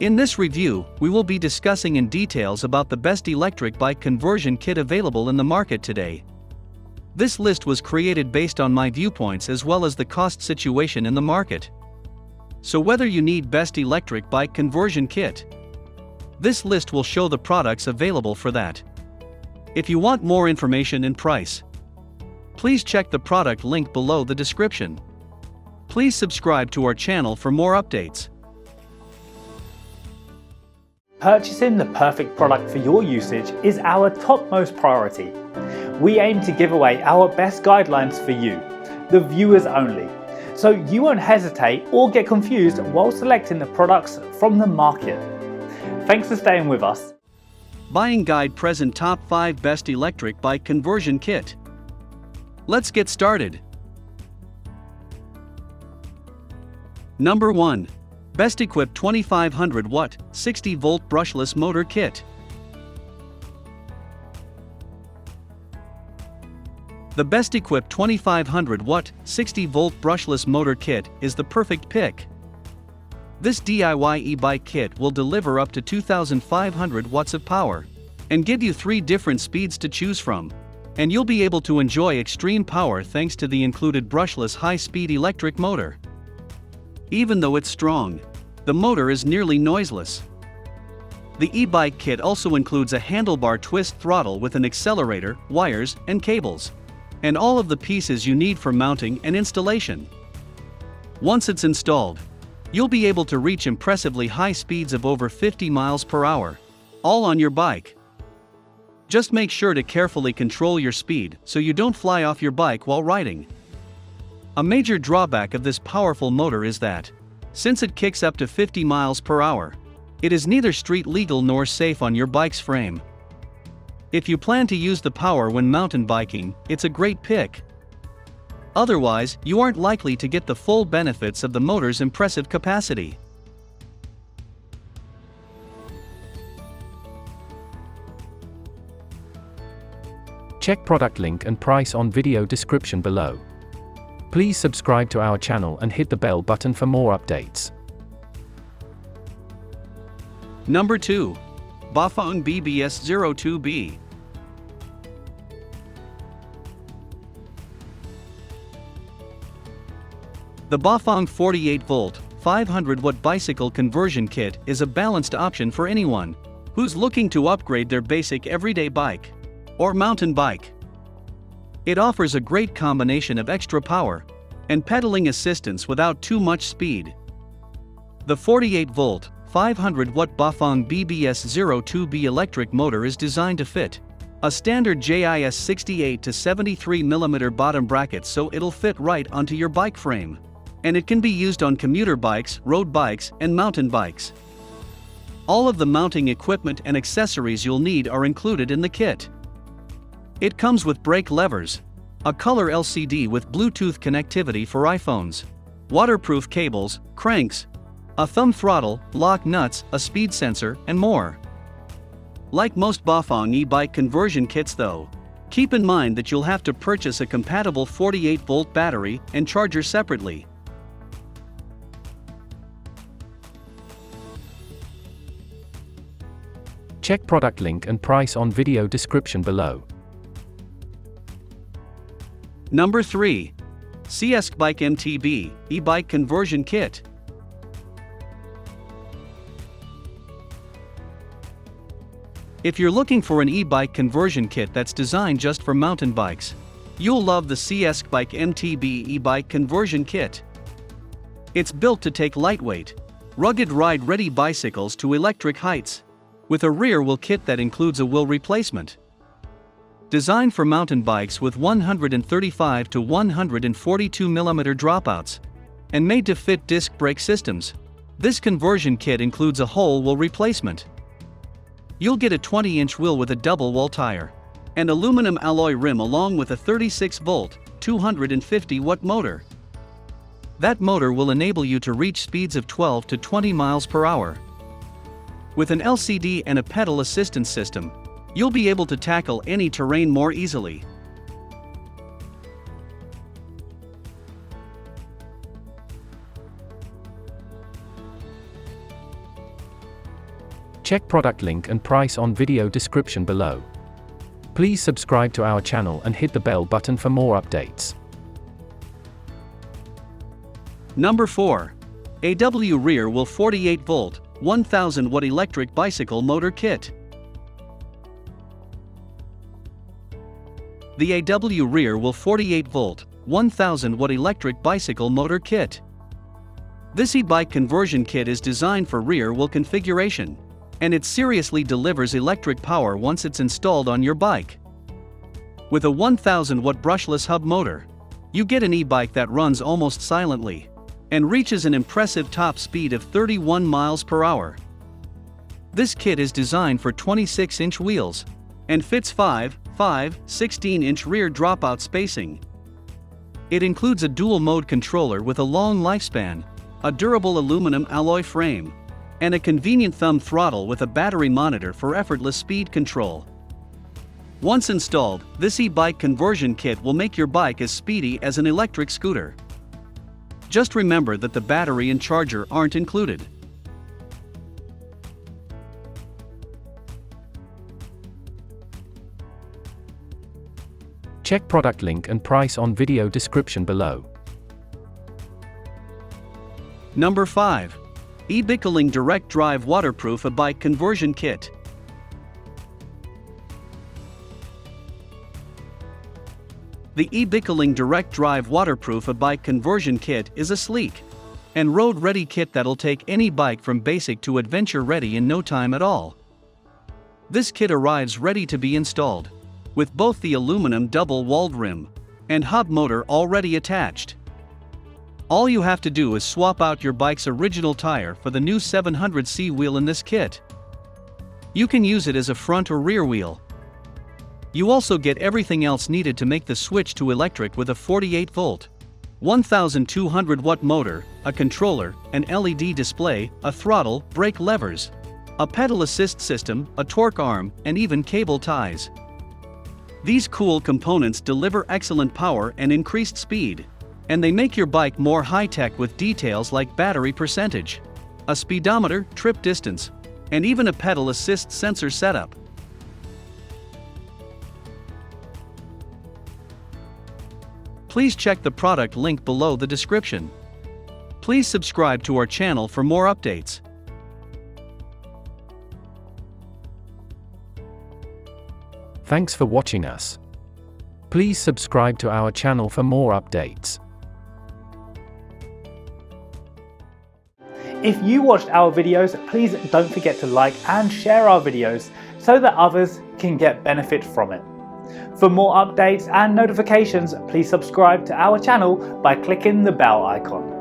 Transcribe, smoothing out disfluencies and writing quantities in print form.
In this review, we will be discussing in details about the best electric bike conversion kit available in the market today. This list was created based on my viewpoints as well as the cost situation in the market. So whether you need best electric bike conversion kit, this list will show the products available for that. If you want more information and price, please check the product link below the description. Please subscribe to our channel for more updates. Purchasing the perfect product for your usage is our topmost priority. We aim to give away our best guidelines for you, the viewers only, so you won't hesitate or get confused while selecting the products from the market. Thanks for staying with us. Buying guide present top 5 best electric bike conversion kit. Let's get started. Number 1. BestEquip 2500 watt 60 volt brushless motor kit. The BestEquip 2500 watt 60 volt brushless motor kit is the perfect pick. This DIY e-bike kit will deliver up to 2500 watts of power and give you 3 different speeds to choose from, and you'll be able to enjoy extreme power thanks to the included brushless high-speed electric motor. Even though it's strong, the motor is nearly noiseless. The e-bike kit also includes a handlebar twist throttle with an accelerator, wires, and cables, and all of the pieces you need for mounting and installation. Once it's installed, you'll be able to reach impressively high speeds of over 50 miles per hour, all on your bike. Just make sure to carefully control your speed so you don't fly off your bike while riding. A major drawback of this powerful motor is that, since it kicks up to 50 miles per hour, it is neither street legal nor safe on your bike's frame. If you plan to use the power when mountain biking, it's a great pick. Otherwise, you aren't likely to get the full benefits of the motor's impressive capacity. Check product link and price on video description below. Please subscribe to our channel and hit the bell button for more updates. Number 2. Bafang BBS02B. The Bafang 48-volt, 500-watt bicycle conversion kit is a balanced option for anyone who's looking to upgrade their basic everyday bike or mountain bike. It offers a great combination of extra power and pedaling assistance without too much speed. The 48-volt, 500-watt Bafang BBS02B electric motor is designed to fit a standard JIS 68 to 73 mm bottom bracket, so it'll fit right onto your bike frame, and it can be used on commuter bikes, road bikes, and mountain bikes. All of the mounting equipment and accessories you'll need are included in the kit. It comes with brake levers, a color LCD with Bluetooth connectivity for iPhones, waterproof cables, cranks, a thumb throttle, lock nuts, a speed sensor, and more. Like most Bafang e-bike conversion kits though, keep in mind that you'll have to purchase a compatible 48-volt battery and charger separately. Check product link and price on video description below. Number 3. CSCbike MTB e-bike conversion kit. If you're looking for an e-bike conversion kit that's designed just for mountain bikes, you'll love the CSCbike MTB e-bike conversion kit. It's built to take lightweight, rugged ride-ready bicycles to electric heights, with a rear wheel kit that includes a wheel replacement. Designed for mountain bikes with 135 to 142 mm dropouts, and made to fit disc brake systems, this conversion kit includes a whole wheel replacement. You'll get a 20-inch wheel with a double wall tire, and aluminum alloy rim along with a 36-volt, 250-watt motor. That motor will enable you to reach speeds of 12 to 20 miles per hour. With an LCD and a pedal assistance system, you'll be able to tackle any terrain more easily. Check product link and price on video description below. Please subscribe to our channel and hit the bell button for more updates. Number 4. AW Rear Wheel 48V, 1000 watt electric bicycle motor kit. The AW Rear Wheel 48V, 1000 watt electric bicycle motor kit. This e-bike conversion kit is designed for rear wheel configuration, and it seriously delivers electric power once it's installed on your bike. With a 1000 watt brushless hub motor, you get an e-bike that runs almost silently and reaches an impressive top speed of 31 miles per hour. This kit is designed for 26-inch wheels and fits 16-inch rear dropout spacing. It includes a dual-mode controller with a long lifespan, a durable aluminum alloy frame, and a convenient thumb throttle with a battery monitor for effortless speed control. Once installed, this e-bike conversion kit will make your bike as speedy as an electric scooter. Just remember that the battery and charger aren't included. Check product link and price on video description below. Number 5. EBikeling Direct Drive Waterproof E-Bike Conversion Kit. The EBikeling Direct Drive Waterproof E-Bike Conversion Kit is a sleek and road-ready kit that'll take any bike from basic to adventure-ready in no time at all. This kit arrives ready to be installed, with both the aluminum double-walled rim and hub motor already attached. All you have to do is swap out your bike's original tire for the new 700C wheel in this kit. You can use it as a front or rear wheel. You also get everything else needed to make the switch to electric with a 48V, 1200 watt motor, a controller, an LED display, a throttle, brake levers, a pedal assist system, a torque arm, and even cable ties. These cool components deliver excellent power and increased speed, and they make your bike more high-tech with details like battery percentage, a speedometer, trip distance, and even a pedal assist sensor setup. Please check the product link below the description. Please subscribe to our channel for more updates. Thanks for watching us. Please subscribe to our channel for more updates. If you watched our videos, please don't forget to like and share our videos so that others can get benefit from it. For more updates and notifications, please subscribe to our channel by clicking the bell icon.